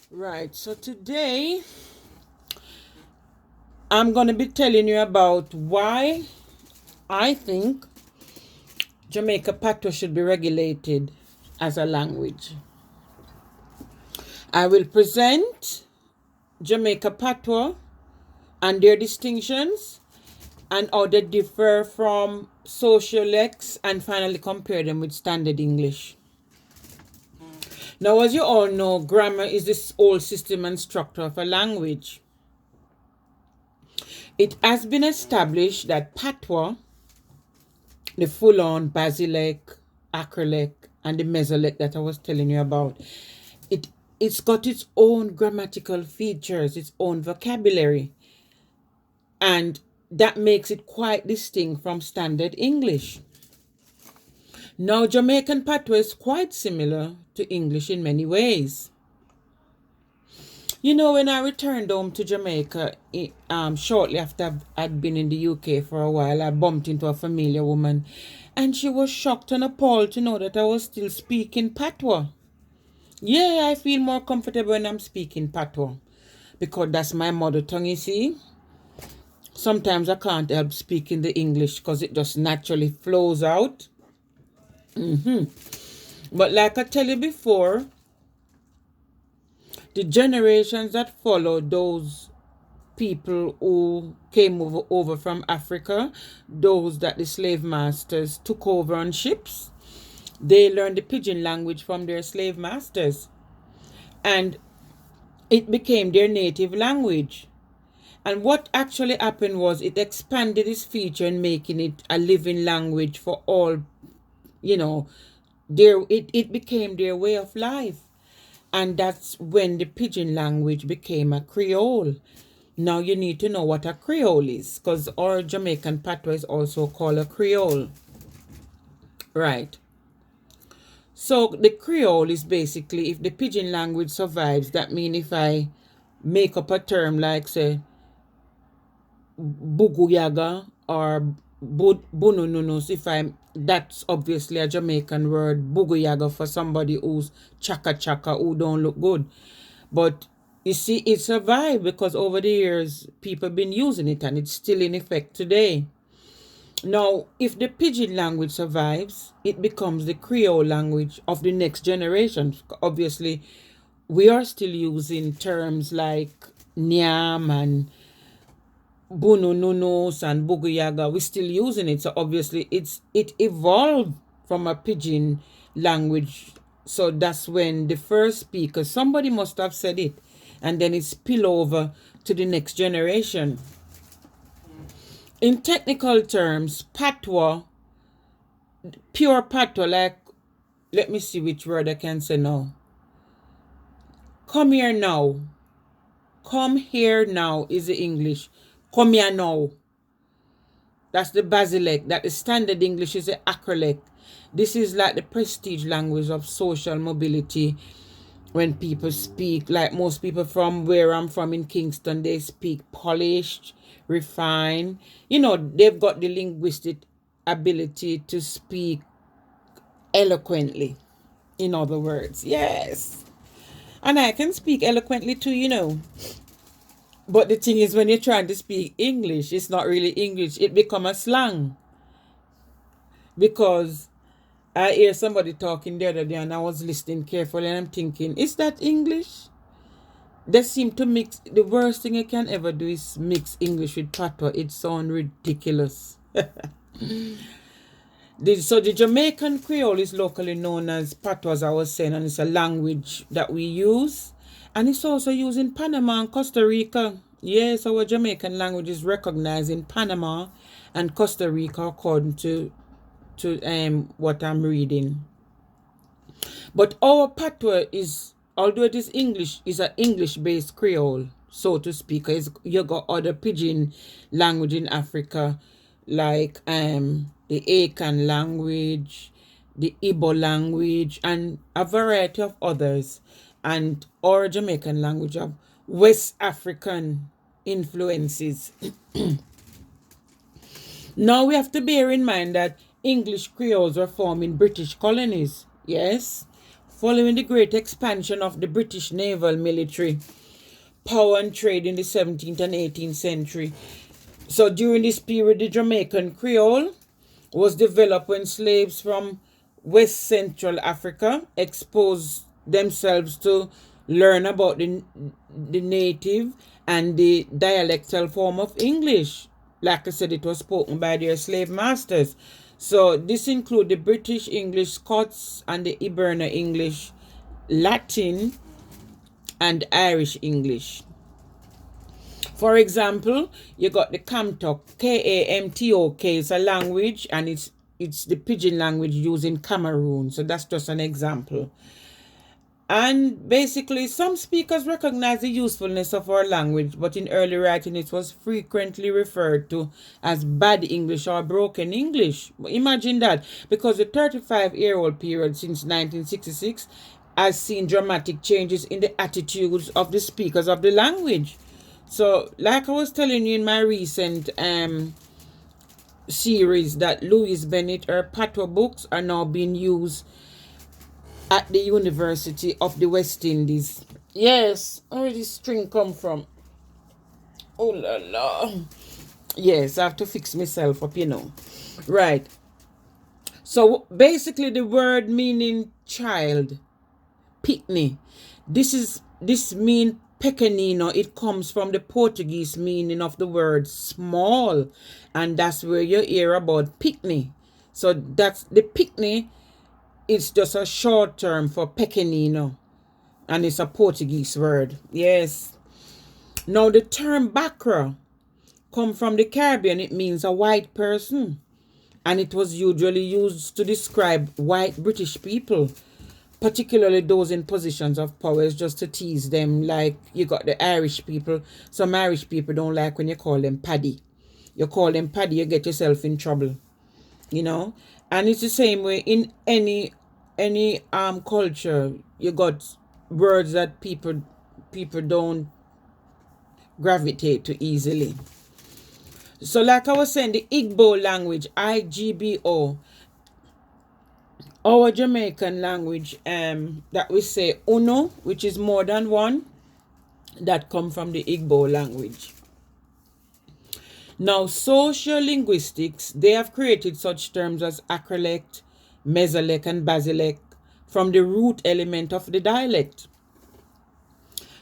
Right, so today I'm going to be telling you about why I think Jamaica Patois should be regulated as a language. I will present Jamaica Patois and their distinctions and how they differ from sociolects and finally compare them with standard English. Now, as you all know, grammar is this old system and structure of a language. It has been established that Patois, the full-on Basilec, Acrolec, and the Mesolec that I was telling you about, it it's got its own grammatical features, its own vocabulary, and that makes it quite distinct from standard English. Now, Jamaican Patois is quite similar to English in many ways. You know, when I returned home to Jamaica, shortly after I'd been in the UK for a while, I bumped into a familiar woman, and she was shocked and appalled to know that I was still speaking Patois. Yeah, I feel more comfortable when I'm speaking Patois because that's my mother tongue, you see. Sometimes I can't help speaking the English because it just naturally flows out. But like I tell you before, the generations that followed those people who came over from Africa, those that the slave masters took over on ships, they learned the pidgin language from their slave masters. And it became their native language. And what actually happened was it expanded its feature and making it a living language for all, you know, it became their way of life. And that's when the pidgin language became a Creole. Now you need to know what a Creole is, because our Jamaican patois is also called a Creole. Right. So the Creole is basically, if the pidgin language survives, that means if I make up a term like, say, Buguyaga or Bunununus, that's obviously a Jamaican word, Buguyaga, for somebody who's chaka chaka, who don't look good. But you see, it survived because over the years, people have been using it and it's still in effect today. Now, if the pidgin language survives, it becomes the Creole language of the next generation. Obviously, we are still using terms like Nyam and Bunununus and Buguyaga. We're still using it. So obviously, it evolved from a pidgin language. So that's when the first speaker, somebody must have said it, and then it spill over to the next generation. In technical terms, patois, pure patois, like, let me see which word I can say now. Come here now. Come here now is the English. Come here now. That's the Basilec. That the standard English is the Acrolec. This is like the prestige language of social mobility. When people speak, like most people from where I'm from in Kingston, they speak polished, refined. You know, they've got the linguistic ability to speak eloquently, in other words. Yes. And I can speak eloquently too, you know. But the thing is, when you're trying to speak English, it's not really English. It becomes a slang. Because I hear somebody talking the other day and I was listening carefully and I'm thinking, is that English? They seem to mix. The worst thing you can ever do is mix English with patois. It sounds ridiculous. So the Jamaican Creole is locally known as patois, as I was saying, and it's a language that we use. And it's also used in Panama and Costa Rica. Yes, our Jamaican language is recognized in Panama and Costa Rica according to what I'm reading. But our patois is, although it is English, is an English-based Creole, so to speak. You got other pidgin language in Africa, like the Akan language, the Igbo language, and a variety of others. And our Jamaican language of West African influences. Now we have to bear in mind that English Creoles were formed in British colonies, yes, Following the great expansion of the British naval military power and trade in the 17th and 18th century. So during this period, the Jamaican Creole was developed when slaves from West Central Africa exposed themselves to learn about the native and the dialectal form of English. Like I said, it was spoken by their slave masters. So this include the British English, Scots, and the Hiberno English, Latin, and Irish English. For example, you got the Kamtok, Kamtok. It's a language, and it's the pidgin language used in Cameroon. So that's just an example. And basically, some speakers recognize the usefulness of our language, but in early writing, it was frequently referred to as bad English or broken English. Imagine that, because the 35-year-old period since 1966 has seen dramatic changes in the attitudes of the speakers of the language. So, like I was telling you in my recent series, that Louise Bennett, her Patois books are now being used at the University of the West Indies. Yes, where did this string come from? Oh la la. Yes, I have to fix myself up, Right. So basically the word meaning child, pitney. This mean pequenino. It comes from the Portuguese meaning of the word small. And that's where you hear about pitney. So that's the pitney. It's just a short term for pequenino, and it's a Portuguese word. Yes. Now the term bakra come from the Caribbean. It means a white person, and it was usually used to describe white British people, particularly those in positions of power. It's just to tease them. Like you got the Irish people. Some Irish people don't like when you call them paddy. You call them paddy, you get yourself in trouble. And it's the same way in any culture. You got words that people don't gravitate to easily. So like I was saying, the Igbo language, Igbo, our Jamaican language, that we say uno, which is more than one, that come from the Igbo language. Now, sociolinguistics, they have created such terms as acrolect, mesolect, and basilect from the root element of the dialect.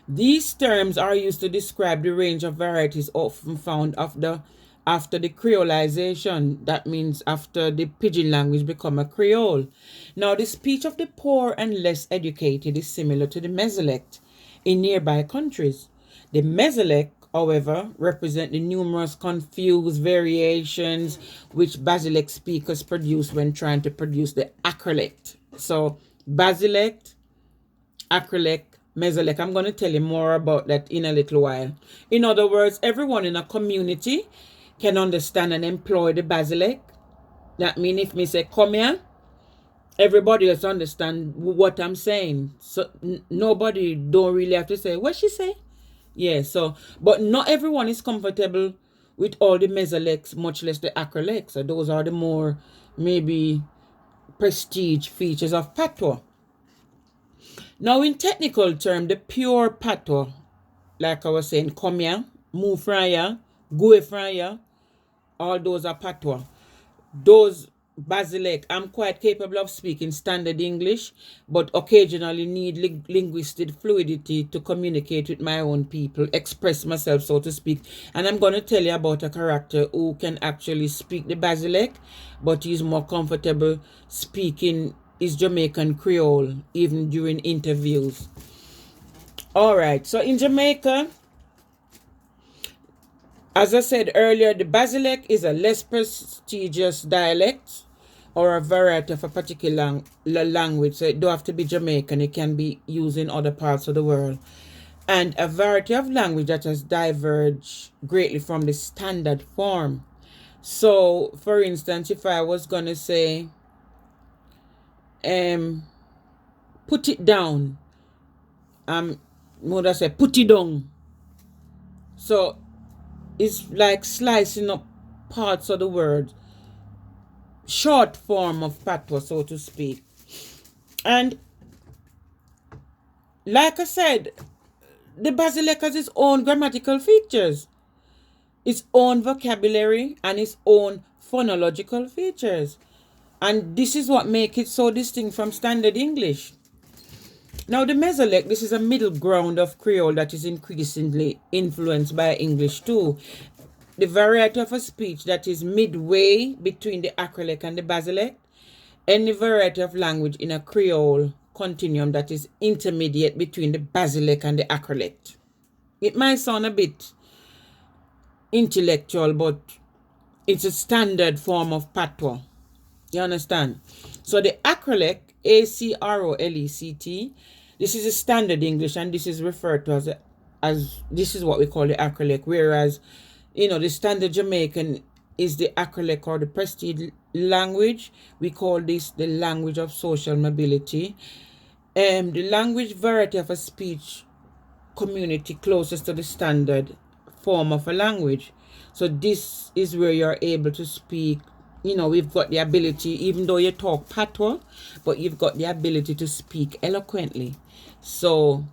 These terms are used to describe the range of varieties often found after the creolization. That means after the pidgin language become a Creole. Now, the speech of the poor and less educated is similar to the mesolect in nearby countries. The mesolect, however, represent the numerous confused variations which basilect speakers produce when trying to produce the acrolect. So, basilect, acrolect, mesolect. I'm going to tell you more about that in a little while. In other words, everyone in a community can understand and employ the basilect. That means if me say, come here, everybody else understand what I'm saying. So, nobody don't really have to say, what she say? Yeah, so, but not everyone is comfortable with all the mesolects, much less the acrolects. So those are the more, maybe, prestige features of Patois. Now, in technical term, the pure Patois, like I was saying, come here, move from here, go from here, all those are Patois. Those basilect, I'm quite capable of speaking standard English, but occasionally need linguistic fluidity to communicate with my own people, express myself, so to speak. And I'm going to tell you about a character who can actually speak the basilect, but he's more comfortable speaking his Jamaican Creole, even during interviews. All right, so in Jamaica, as I said earlier, the basilect is a less prestigious dialect or a variety of a particular language. So it don't have to be Jamaican. It can be used in other parts of the world. And a variety of language that has diverged greatly from the standard form. So, for instance, if I was going to say, put it down, what I say, put it down. So, it's like slicing up parts of the word, short form of patois, so to speak. And like I said, the Basilisk has its own grammatical features, its own vocabulary, and its own phonological features. And this is what makes it so distinct from standard English. Now, the Mesolect, this is a middle ground of Creole that is increasingly influenced by English too. The variety of a speech that is midway between the Acrolect and the Basilect, and the variety of language in a Creole continuum that is intermediate between the Basilect and the Acrolect. It might sound a bit intellectual, but it's a standard form of Patois. You understand? So the Acrolect, Acrolect, this is a standard English, and this is referred to as this is what we call the Acrolect. Whereas, the standard Jamaican is the Acrolect or the prestige language. We call this the language of social mobility. The language variety of a speech community closest to the standard form of a language. So this is where you're able to speak. We've got the ability, even though you talk patois, but you've got the ability to speak eloquently. So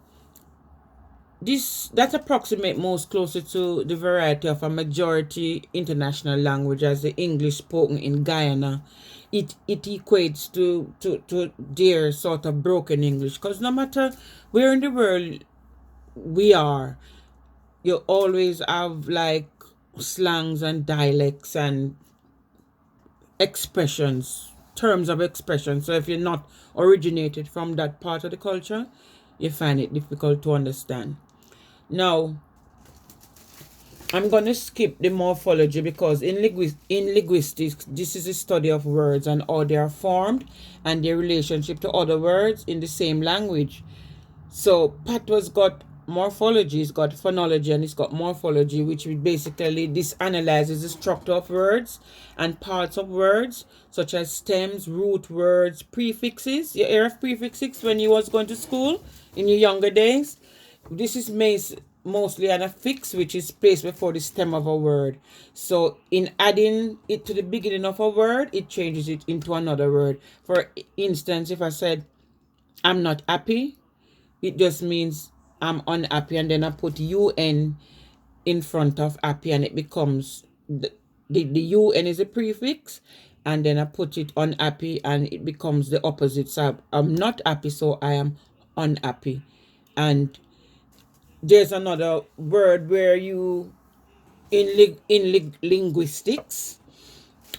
that approximate most closer to the variety of a majority international language as the English spoken in Guyana. It equates to their sort of broken English, because no matter where in the world we are, you always have like slangs and dialects and expressions, terms of expression. So if you're not originated from that part of the culture, you find it difficult to understand. Now, I'm going to skip the morphology because in linguistics, this is a study of words and how they are formed and their relationship to other words in the same language. So Patois got morphology, it's got phonology, and it's got morphology, which basically this analyzes the structure of words and parts of words, such as stems, root words, prefixes. You hear of prefixes when you was going to school in your younger days? This is mostly an affix, which is placed before the stem of a word. So in adding it to the beginning of a word, it changes it into another word. For instance, if I said, I'm not happy, it just means I'm unhappy, and then I put UN in front of happy, and it becomes the UN is a prefix, and then I put it unhappy, and it becomes the opposite. So I'm not happy, so I am unhappy. And there's another word where you in linguistics,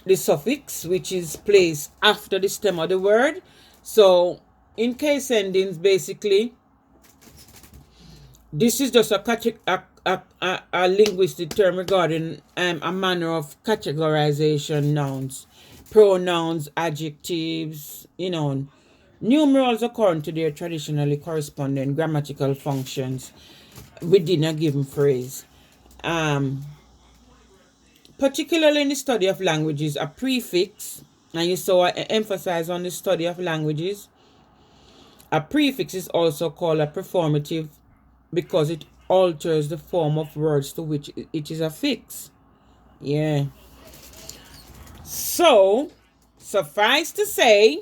the suffix, which is placed after the stem of the word. So in case endings, basically, this is just a linguistic term regarding a manner of categorization nouns, pronouns, adjectives, numerals according to their traditionally corresponding grammatical functions within a given phrase. Particularly in the study of languages, a prefix, and you saw I emphasize on the study of languages, a prefix is also called a performative because it alters the form of words to which it is affixed. Yeah. So, suffice to say,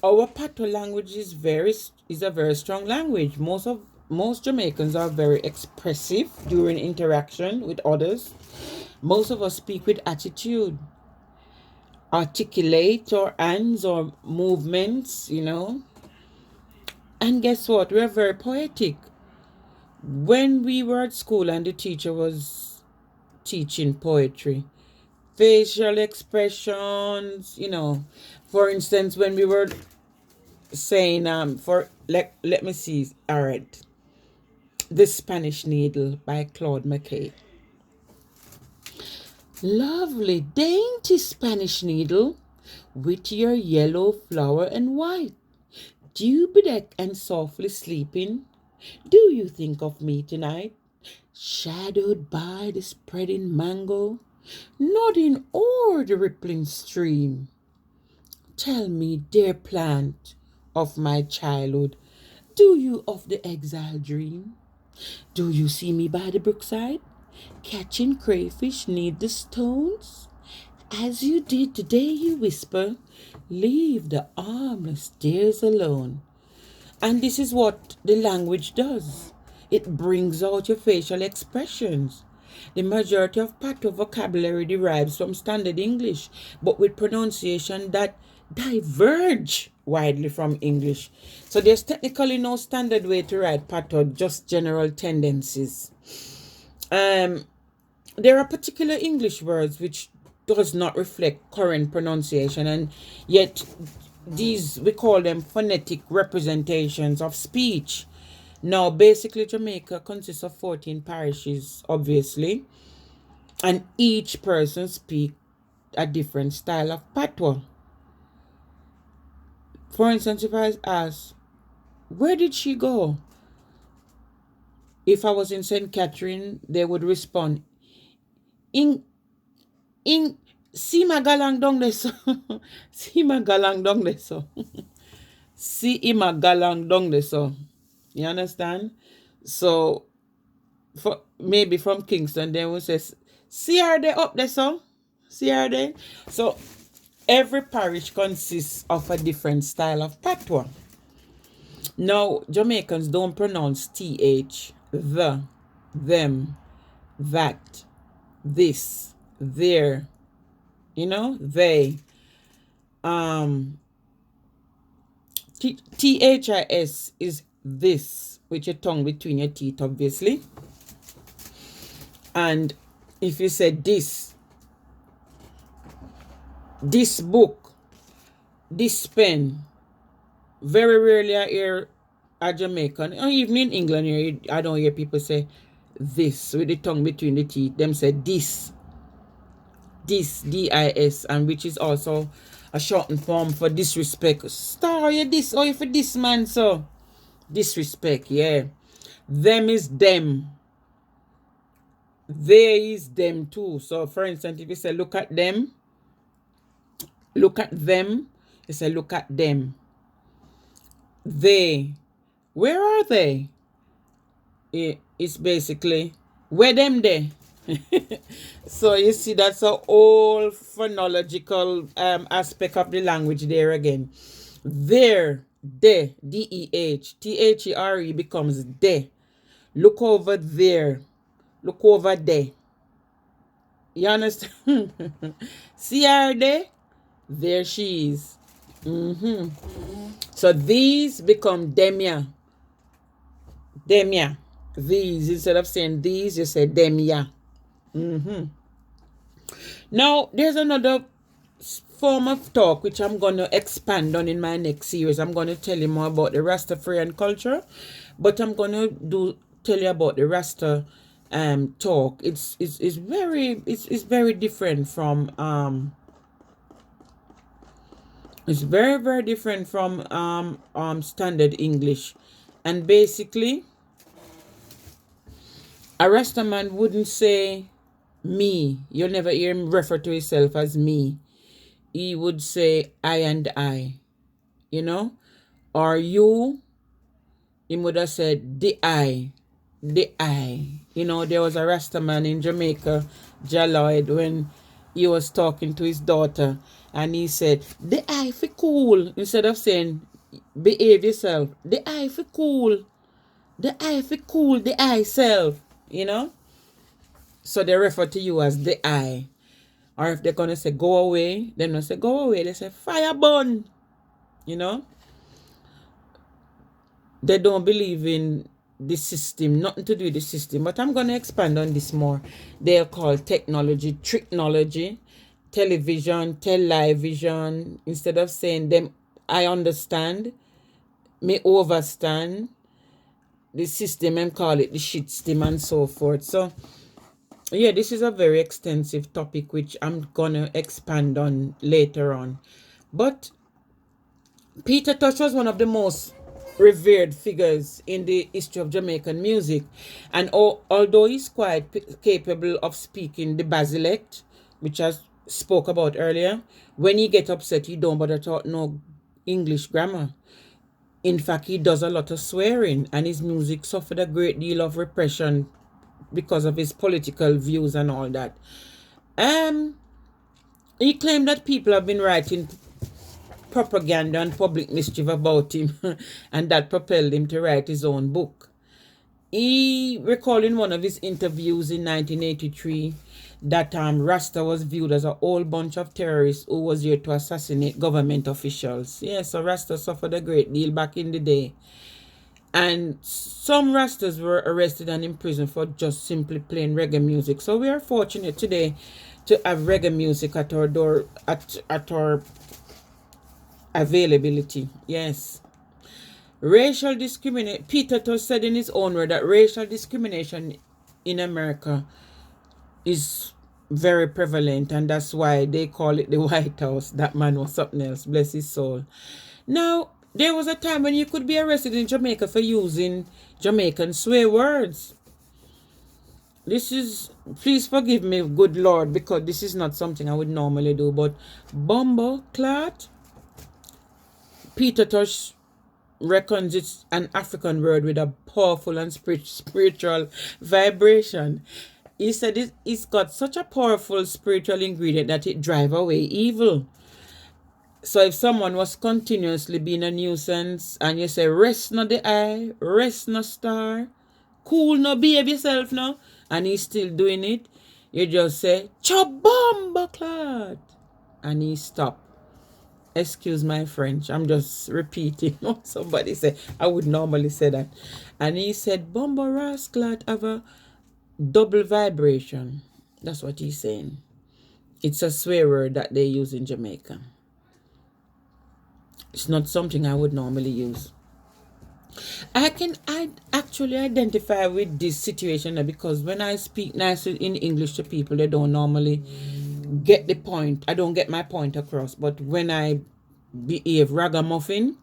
our Patois language is a very strong language. Most Jamaicans are very expressive during interaction with others. Most of us speak with attitude, articulate our hands or movements, And guess what? We're very poetic. When we were at school and the teacher was teaching poetry, facial expressions, for instance, when we were saying, let me see, all right, The Spanish Needle by Claude McKay. Lovely, dainty Spanish needle, with your yellow flower and white, dew bedecked and softly sleeping, do you think of me tonight? Shadowed by the spreading mango, nodding o'er the rippling stream. Tell me, dear plant of my childhood, do you of the exile dream? Do you see me by the brookside, catching crayfish 'neath the stones? As you did today, you whisper, leave the armless dears alone. And this is what the language does. It brings out your facial expressions. The majority of Patois vocabulary derives from standard English, but with pronunciation that diverge widely from English. So there's technically no standard way to write Patois, just general tendencies. There are particular English words which does not reflect current pronunciation, and yet these, we call them phonetic representations of speech. Now, basically, Jamaica consists of 14 parishes, obviously, and each person speaks a different style of patois. For instance, if I ask, where did she go? If I was in St. Catherine, they would respond, in si magalang dong deso. Si magalang dong deso. Si imagalang dong deso. You understand? So, for maybe from Kingston, they will say, see her there up there, so? See her there? So, every parish consists of a different style of patois. Now, Jamaicans don't pronounce TH, the, them, that, this, their, they. THIS is this, with your tongue between your teeth, obviously. And if you say this book, this pen, very rarely I hear a Jamaican, or even in England here, I don't hear people say this with the tongue between the teeth. Them say this, DIS, and which is also a shortened form for disrespect. Star, you this, or you for this man, so disrespect, yeah. Them is them. They is them too. So, for instance, if you say look at them, look at them, you say look at them. They, where are they? It's basically, where them they? So you see, that's a whole phonological aspect of the language there again. There, de, DEH, THERE becomes de. Look over there. Look over there. You understand? See her there? There she is. So these become demia. Demia. These, instead of saying these, you say demia. Now, there's another form of talk which I'm going to expand on in my next series. I'm going to tell you more about the Rastafarian culture, but I'm going to tell you about the Rasta talk. It's very different from it's very different from standard English. And basically, a Rasta man wouldn't say me. You'll never hear him refer to himself as me. He would say I and I, or you. He would have said the I. There was a Rasta man in Jamaica, Jaloid, when he was talking to his daughter, and he said, the I for cool, instead of saying behave yourself. The I for cool. The I for cool, the I self, So they refer to you as the I. Or if they're going to say go away, they don't say go away, they say fire burn. They don't believe in the system, nothing to do with the system. But I'm going to expand on this more. They're called technology, technology, television, television. Instead of saying them, I understand, me overstand the system, and call it the shit system and so forth. So, yeah, this is a very extensive topic which I'm going to expand on later on. But Peter Tosh was one of the most revered figures in the history of Jamaican music, and although he's quite capable of speaking the dialect, which I spoke about earlier, when he get upset, he don't bother talk no English grammar. In fact, he does a lot of swearing, and his music suffered a great deal of repression because of his political views and all that. He claimed that people have been writing propaganda and public mischief about him, and that propelled him to write his own book. He recalled in one of his interviews in 1983 that Rasta was viewed as a whole bunch of terrorists who was here to assassinate government officials. Yes, so Rasta suffered a great deal back in the day. And some Rastas were arrested and imprisoned for just simply playing reggae music. So we are fortunate today to have reggae music at our door, at our availability. Yes. Racial discrimination. Patois said in his own word that racial discrimination in America is very prevalent, and that's why they call it the White House. That man was something else. Bless his soul. Now, there was a time when you could be arrested in Jamaica for using Jamaican swear words. This is, please forgive me, good Lord, because this is not something I would normally do, but bumbo clot, Peter Tosh reckons it's an African word with a powerful and spiritual vibration. He said it's got such a powerful spiritual ingredient that it drives away evil. So if someone was continuously being a nuisance and you say, rest no the eye, rest no star, cool no behave yourself now, and he's still doing it, you just say, Chabamba clot, and he stop. Excuse my French, I'm just repeating what somebody said. I would normally say that. And he said, Bombo Rasclat have a double vibration. That's what he's saying. It's a swear word that they use in Jamaica. It's not something I would normally use. I actually identify with this situation because when I speak nicely in English to people, they don't normally get the point. I don't get my point across. But when I behave ragamuffin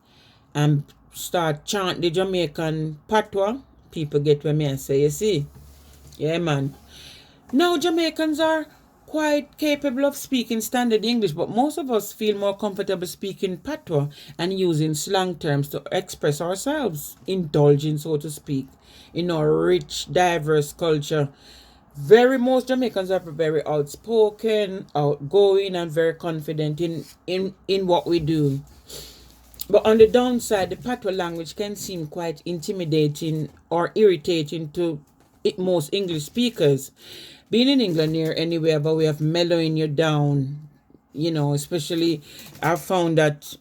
and start chant the Jamaican patois, people get what me and say, you see? Yeah, man. Now, Jamaicans are quite capable of speaking standard English, but most of us feel more comfortable speaking patois and using slang terms to express ourselves, indulging, so to speak, in our rich, diverse culture. Most Jamaicans are very outspoken, outgoing, and very confident in what we do. But on the downside, the patois language can seem quite intimidating or irritating to most English speakers. Being in England here anyway, have a way of mellowing you down, especially I've found that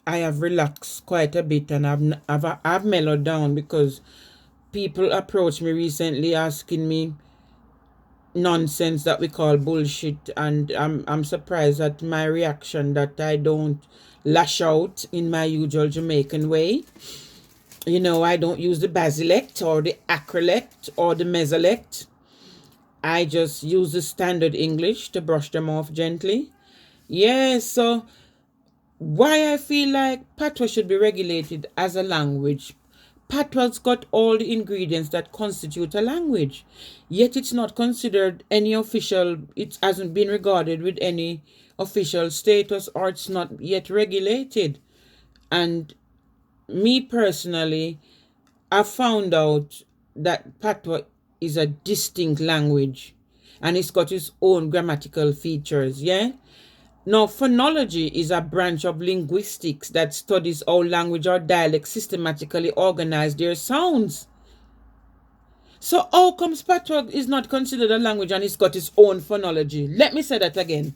I have relaxed quite a bit and I've mellowed down because people approached me recently asking me nonsense that we call bullshit, and I'm surprised at my reaction that I don't lash out in my usual Jamaican way. I don't use the basilect or the acrolect or the mesolect. I just use the standard English to brush them off gently. Yes, so why I feel like patois should be regulated as a language. Patois got all the ingredients that constitute a language, yet it's not considered any official, it hasn't been regarded with any official status, or it's not yet regulated. And me personally, I found out that patois is a distinct language and it's got its own grammatical features, yeah? Now, phonology is a branch of linguistics that studies how language or dialects systematically organize their sounds. So how comes patois is not considered a language and it's got its own phonology? Let me say that again.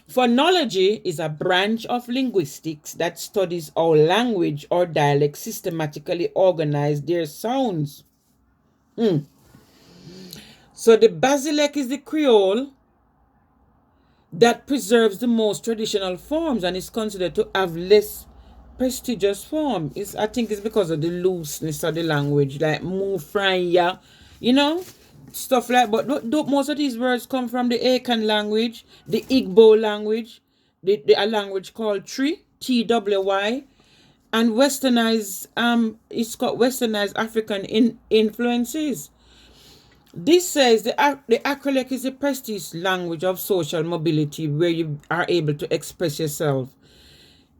Phonology is a branch of linguistics that studies how language or dialects systematically organize their sounds. So the Basilec is the Creole that preserves the most traditional forms and is considered to have less prestigious form. I think it's because of the looseness of the language, like move frya, stuff like. But most of these words come from the Akan language, the Igbo language, a language called TWY, and westernized. It's got westernized African influences. This says the acrolect is a prestige language of social mobility where you are able to express yourself.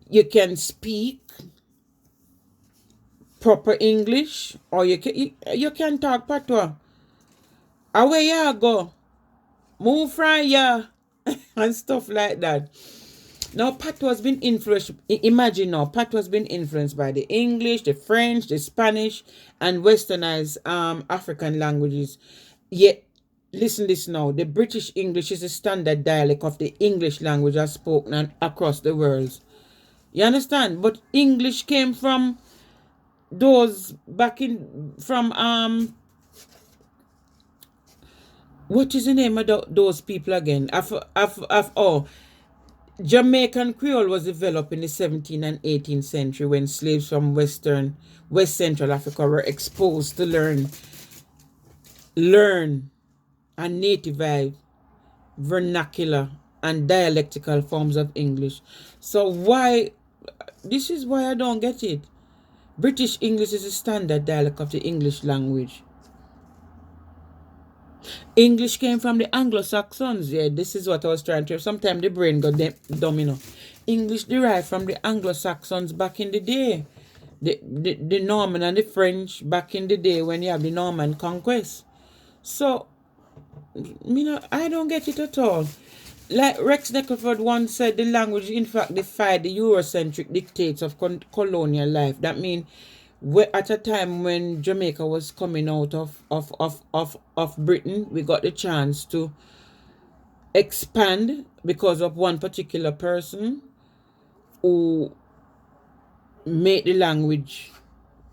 You can speak proper English or you can talk patois. Away you go. Move from ya and stuff like that. Now, Patois has been influenced. Imagine now, Patois has been influenced by the English, the French, the Spanish, and Westernized African languages. Yet, listen this now. The British English is the standard dialect of the English language as spoken across the world. You understand? But English came from those back in from what is the name of those people again? Jamaican Creole was developed in the 17th and 18th century when slaves from West Central Africa were exposed to learn and nativized vernacular and dialectical forms of English. So this is why I don't get it. British English is the standard dialect of the English language. English came from the Anglo-Saxons. Yeah, this is what I was trying to. Sometimes the brain got dumb, you know. English derived from the Anglo-Saxons back in the day. The Norman and the French back in the day when you have the Norman conquest. So, you know, I don't get it at all. Like Rex Neckerford once said, the language in fact defied the Eurocentric dictates of colonial life. That means at a time when Jamaica was coming out of Britain, we got the chance to expand because of one particular person who made the language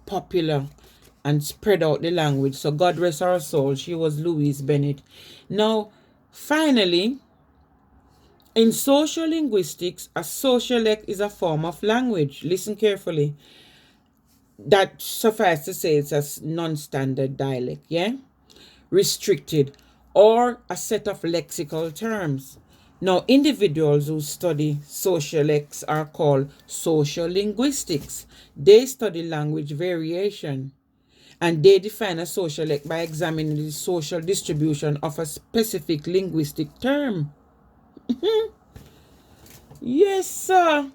popular and spread out the language. So God rest her soul, she was Louise Bennett. Now, finally, in social linguistics, a sociolect is a form of language. Listen carefully. That suffice to say it's a non-standard dialect, yeah? Restricted, or a set of lexical terms. Now, individuals who study sociolects are called social linguistics. They study language variation, and they define a sociolect by examining the social distribution of a specific linguistic term. Yes, sir.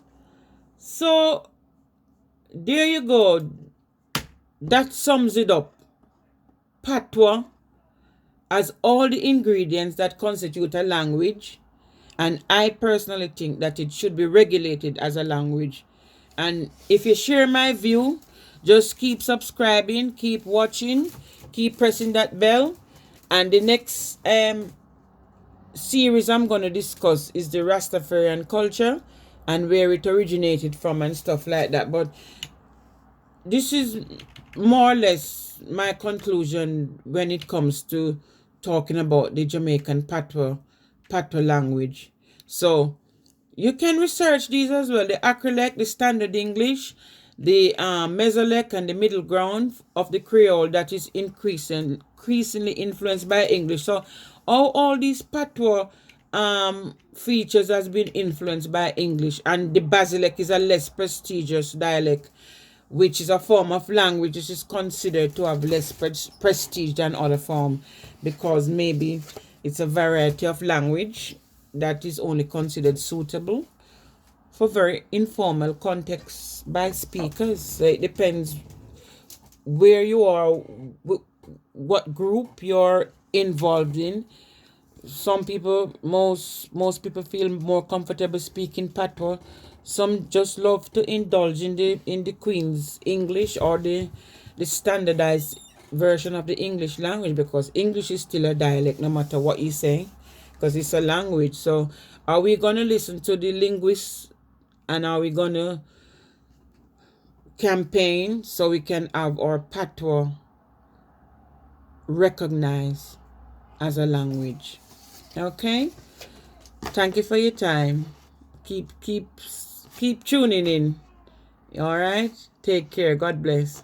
So, there you go. That sums it up. Patois has all the ingredients that constitute a language, and I personally think that it should be regulated as a language. And if you share my view, just keep subscribing, keep watching, keep pressing that bell. And the next series I'm going to discuss is the Rastafarian culture and where it originated from and stuff like that. But this is more or less my conclusion when it comes to talking about the Jamaican Patois language. So you can research these as well. The Acrolect, the Standard English, the Mesolect, and the middle ground of the Creole that is increasingly influenced by English. So all these Patois features has been influenced by English, and the Basilec is a less prestigious dialect, which is a form of language which is considered to have less prestige than other form, because maybe it's a variety of language that is only considered suitable for very informal contexts by speakers. So it depends where you are, what group you're involved in. Some people, most people feel more comfortable speaking Patois. Some just love to indulge in the Queen's English or the standardized version of the English language, because English is still a dialect no matter what you say, because it's a language. So are we going to listen to the linguists, and are we going to campaign so we can have our Patois recognized as a language? Okay, thank you for your time. Keep tuning in. All right, take care. God bless.